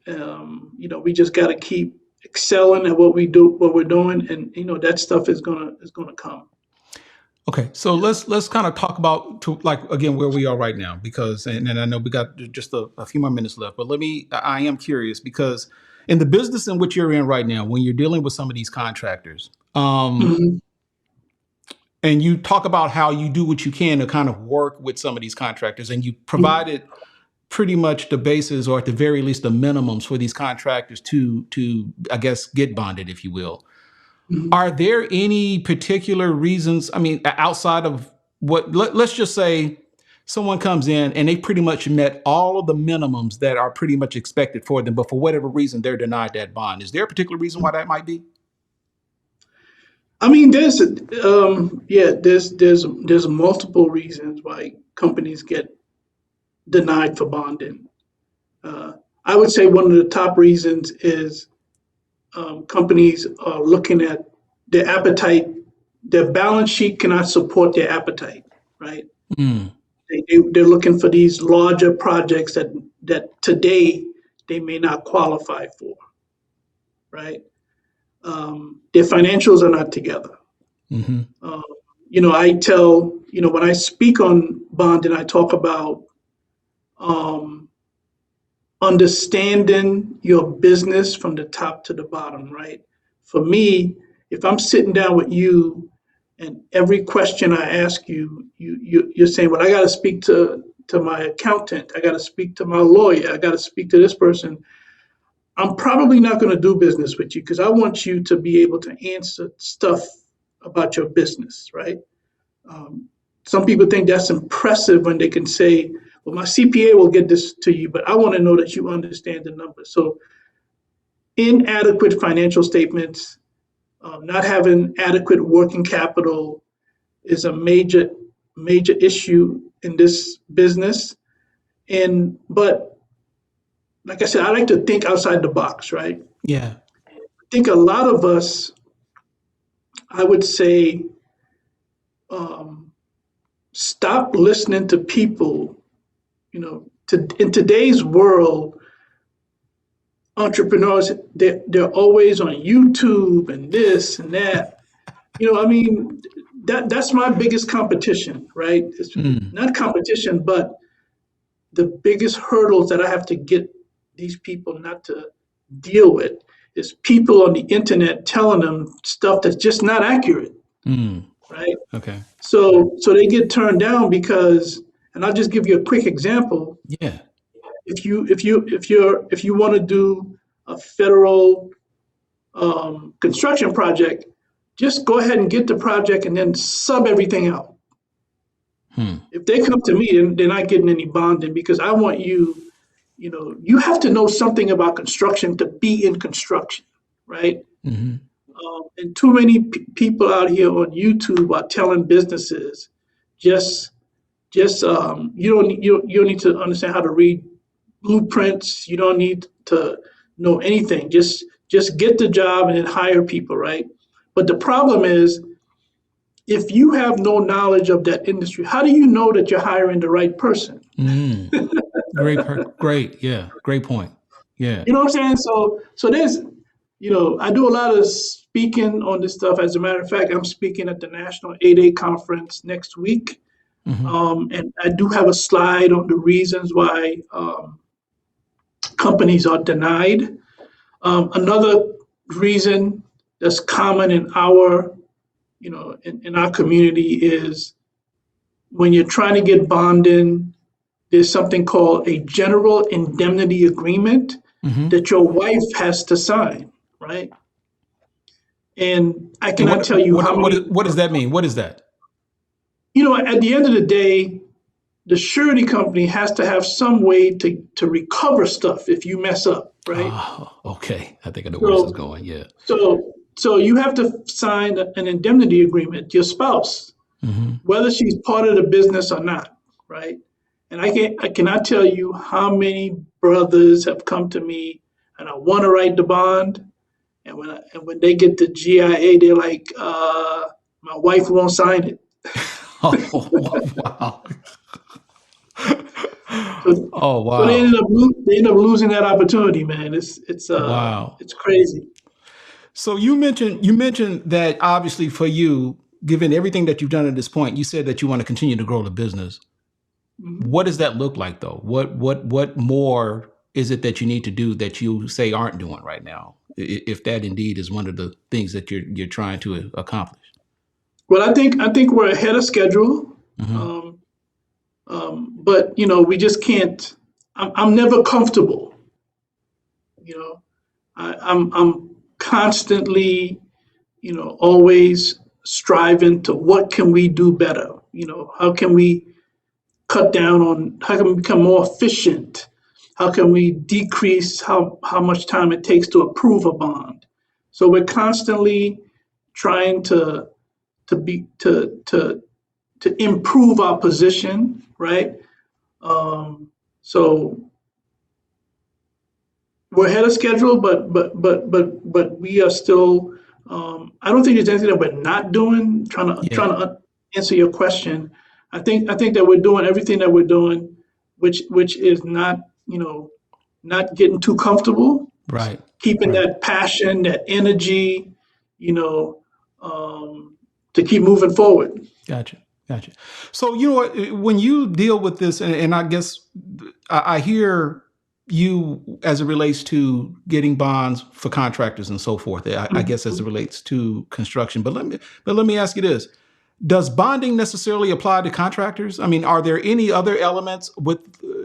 We just got to keep excelling at what we're doing, and that stuff is gonna come. Okay, so let's kind of talk about again where we are right now, because and I know we got just a few more minutes left, but I am curious because in the business in which you're in right now, when you're dealing with some of these contractors, and you talk about how you do what you can to kind of work with some of these contractors, and you provided pretty much the basis, or at the very least the minimums for these contractors to I guess get bonded, if you will. Are there any particular reasons, I mean, outside of let's just say someone comes in and they pretty much met all of the minimums that are pretty much expected for them, but for whatever reason, they're denied that bond. Is there a particular reason why that might be? I mean, there's multiple reasons why companies get denied for bonding. I would say one of the top reasons is companies are looking at their appetite. Their balance sheet cannot support their appetite, right? They're looking for these larger projects that today they may not qualify for, right? Their financials are not together. I tell, when I speak on bonding, I talk about um, understanding your business from the top to the bottom, right? For me, if I'm sitting down with you and every question I ask you, you're saying, well, I got to speak to my accountant, I got to speak to my lawyer, I got to speak to this person. I'm probably not going to do business with you because I want you to be able to answer stuff about your business, right? Um, some people think that's impressive when they can say, well, my CPA will get this to you, but I want to know that you understand the numbers. So, inadequate financial statements, not having adequate working capital is a major issue in this business. But like I said, I like to think outside the box, right? Yeah. I think a lot of us, I would say, um, stop listening to people. In today's world, entrepreneurs, they're always on YouTube and this and that. I mean, that's my biggest competition, right? It's Mm. not competition, but the biggest hurdles that I have to get these people not to deal with is people on the internet telling them stuff that's just not accurate, Mm. right? Okay. So they get turned down because, and I'll just give you a quick example. Yeah. If you want to do a federal construction project, just go ahead and get the project and then sub everything out. Hmm. If they come to me, then they're not getting any bonding because I want you. You have to know something about construction to be in construction, right? Hmm. And too many people out here on YouTube are telling businesses just you don't need to understand how to read blueprints. You don't need to know anything. Just get the job and then hire people, right? But the problem is, if you have no knowledge of that industry, how do you know that you're hiring the right person? Mm. Great. Yeah. Great point. Yeah. You know what I'm saying? So there's, I do a lot of speaking on this stuff. As a matter of fact, I'm speaking at the National 8A conference next week. Hmm. And I do have a slide on the reasons why companies are denied. Another reason that's common in our, in our community is when you're trying to get bonding, there's something called a general indemnity agreement Hmm. that your wife has to sign, right? And I And cannot tell you how many, what does that mean? What is that? at the end of the day, the surety company has to have some way to recover stuff if you mess up, right? Oh, okay. I think I know where this is So, going. Yeah. so you have to sign an indemnity agreement, your spouse, Hmm. whether she's part of the business or not, right? And I cannot tell you how many brothers have come to me and I want to write the bond, and when they get the GIA, they're like, my wife won't sign it. Oh, wow. So, Oh, so they wow. end up losing that opportunity, man. Wow. It's crazy. So you mentioned that obviously for you, given everything that you've done at this point, you said that you want to continue to grow the business. Mhm. What does that look like though? What more is it that you need to do that you say aren't doing right now? If that indeed is one of the things that you're trying to accomplish. Well, I think we're ahead of schedule, Hmm. um, but we just can't. I'm never comfortable. You know, I'm constantly, always striving to what can we do better. How can we cut down on? How can we become more efficient? How can we decrease how much time it takes to approve a bond? So we're constantly trying to be to improve our position, right? So we're ahead of schedule, but we are still. I don't think there's anything that we're not doing. Yeah. Trying to answer your question, I think that we're doing everything that we're doing, which is not not getting too comfortable, Right. keeping Right. that passion, that energy, you know, um, to keep moving forward. Gotcha. Gotcha. So, you know what, when you deal with this, and I guess I hear you as it relates to getting bonds for contractors and so forth, I guess as it relates to construction, but let me ask you this. Does bonding necessarily apply to contractors? I mean, are there any other elements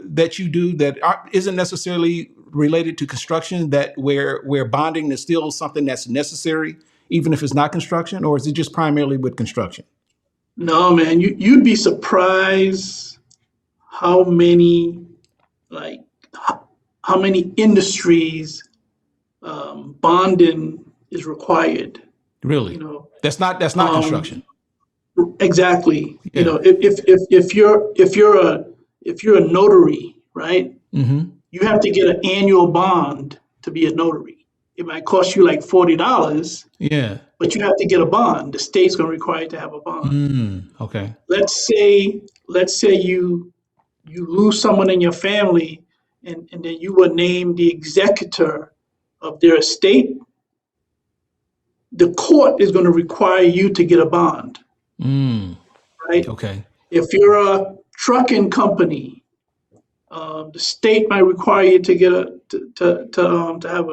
that you do that isn't necessarily related to construction that where bonding is still something that's necessary, even if it's not construction, or is it just primarily with construction? No, man, you'd be surprised how many like how many industries bonding is required. Really? You know, That's not construction. exactly. You Yeah. know, if you're a notary, right? Mm-hmm. You have to get an annual bond to be a notary. It might cost you like $40, Yeah. but you have to get a bond. The state's going to require you to have a bond. Okay. Let's say you lose someone in your family, and then you were named the executor of their estate. The court is going to require you to get a bond, right? Okay. If you're a trucking company, the state might require you to get to have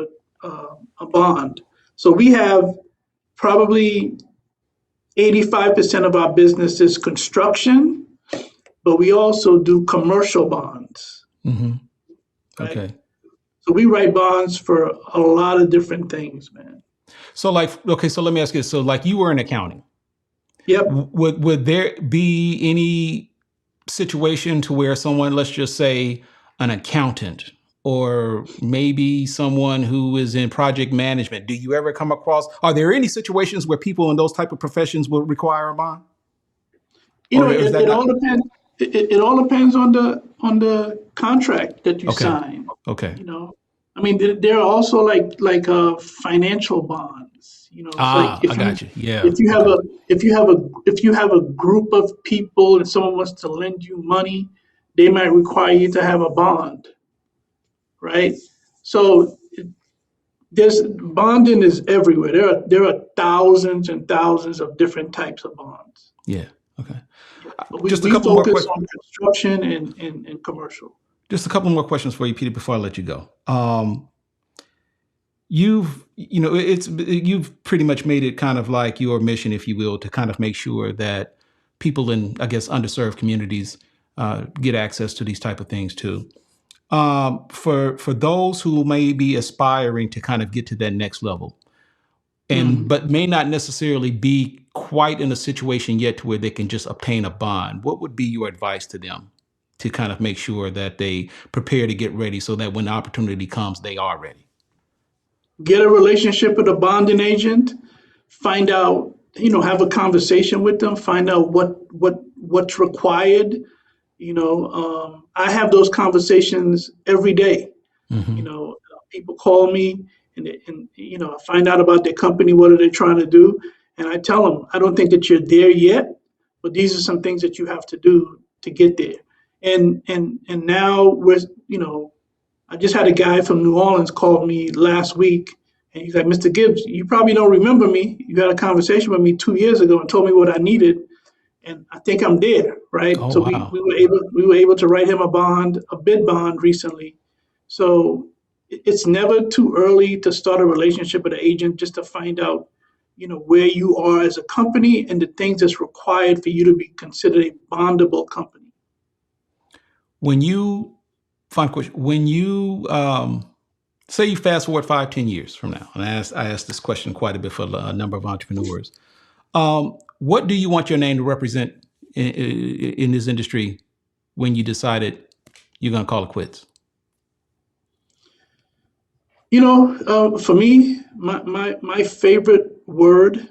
a bond. So we have probably 85% of our business is construction, but we also do commercial bonds, Mm-hmm. right? Okay. So we write bonds for a lot of different things, man. So so let me ask you this. So like you were in accounting. Yep. Would there be any situation to where someone, let's just say an accountant, or maybe someone who is in project management, do you ever come across, are there any situations where people in those type of professions will require a bond? You know, Or is that it all not? depends. It all depends on the contract that you Okay. sign. Okay. You know, I mean, there are also like financial bonds. You know, it's like I got you. Yeah. if you have Okay. if you have a group of people and someone wants to lend you money, they might require you to have a bond, right? So there's bonding is everywhere. There are thousands and thousands of different types of bonds. Yeah. Okay. But we, Just a we couple more focus questions. on construction and commercial. Just a couple more questions for you, Peter, before I let you go. You've pretty much made it kind of like your mission, if you will, to kind of make sure that people in, I guess, underserved communities get access to these type of things too. For those who may be aspiring to kind of get to that next level, but may not necessarily be quite in a situation yet to where they can just obtain a bond, what would be your advice to them to kind of make sure that they prepare to get ready so that when the opportunity comes, they are ready? Get a relationship with a bonding agent. Find out, have a conversation with them. Find out what's required. I have those conversations every day. Mm-hmm. People call me and I find out about their company. What are they trying to do? And I tell them, I don't think that you're there yet, but these are some things that you have to do to get there. And now I just had a guy from New Orleans call me last week, and he's like, "Mr. Gibbs, you probably don't remember me. You had a conversation with me 2 years ago and told me what I needed, and I think I'm there, right?" Oh, So wow. we were able to write him a bid bond recently. So it's never too early to start a relationship with an agent, just to find out, where you are as a company and the things that's required for you to be considered a bondable company. When you say you fast forward 5, 10 years from now, and I asked this question quite a bit for a number of entrepreneurs. What do you want your name to represent in this industry when you decided you're going to call it quits? For me, my favorite word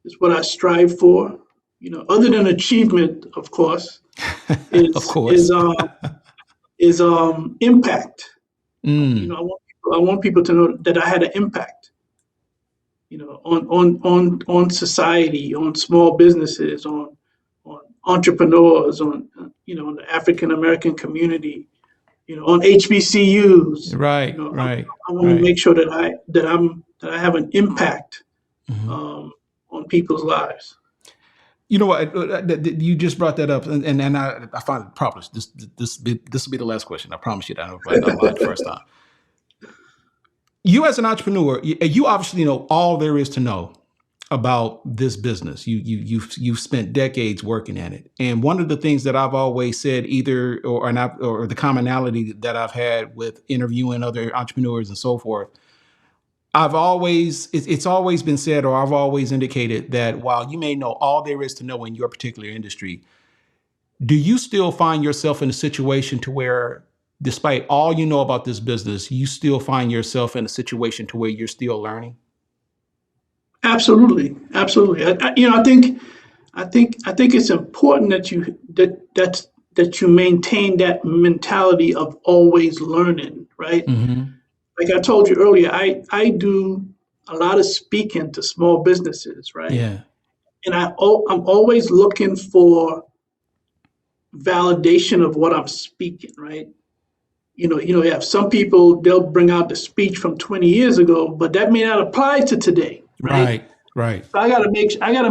is what I strive for. Other than achievement, of course, Of course. is impact. Mm. I want people to know that I had an impact. On society, on small businesses, on entrepreneurs, on the African American community, on HBCUs. Right. I want to make sure that I have an impact Mm-hmm. on people's lives. You know what? You just brought that up, and I find it proper. This will be the last question. I promise you that. I lied the first time. You as an entrepreneur, you obviously know all there is to know about this business. You've spent decades working at it, and one of the things that I've always said, or the commonality that I've had with interviewing other entrepreneurs and so forth, it's always been said, or I've always indicated that while you may know all there is to know in your particular industry, do you still find yourself in a situation to where, despite all you know about this business, you still find yourself in a situation to where you're still learning? Absolutely, absolutely. I think it's important that you maintain that mentality of always learning, right? Mm-hmm. Like I told you earlier, I do a lot of speaking to small businesses, right? Yeah. And I'm always looking for validation of what I'm speaking, right? You have some people, they'll bring out the speech from 20 years ago, but that may not apply to today, right? Right. Right. So I gotta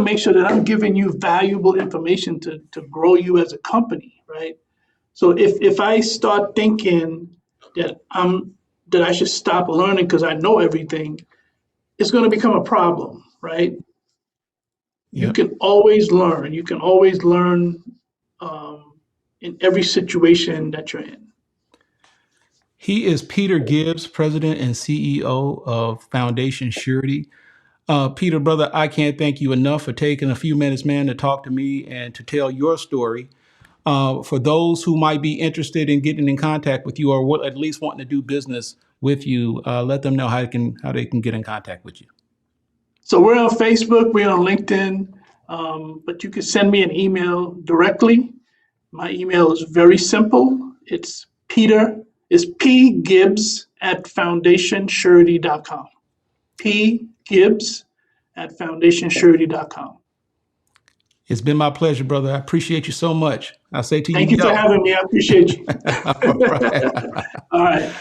make sure that I'm giving you valuable information to grow you as a company, right? So if I start thinking that I should stop learning because I know everything, it's going to become a problem, right? You Yep. can always learn. You can always learn in every situation that you're in. He is Peter Gibbs, President and CEO of Foundation Surety. Peter, brother, I can't thank you enough for taking a few minutes, man, to talk to me and to tell your story. For those who might be interested in getting in contact with you, or at least wanting to do business with you, let them know how they can get in contact with you. So we're on Facebook, we're on LinkedIn, but you can send me an email directly. My email is very simple. It's pgibbs@foundationsurety.com. pgibbs@foundationsurety.com. It's been my pleasure, brother. I appreciate you so much. I'll say to you, Thank you for having me. I appreciate you. All right. All right.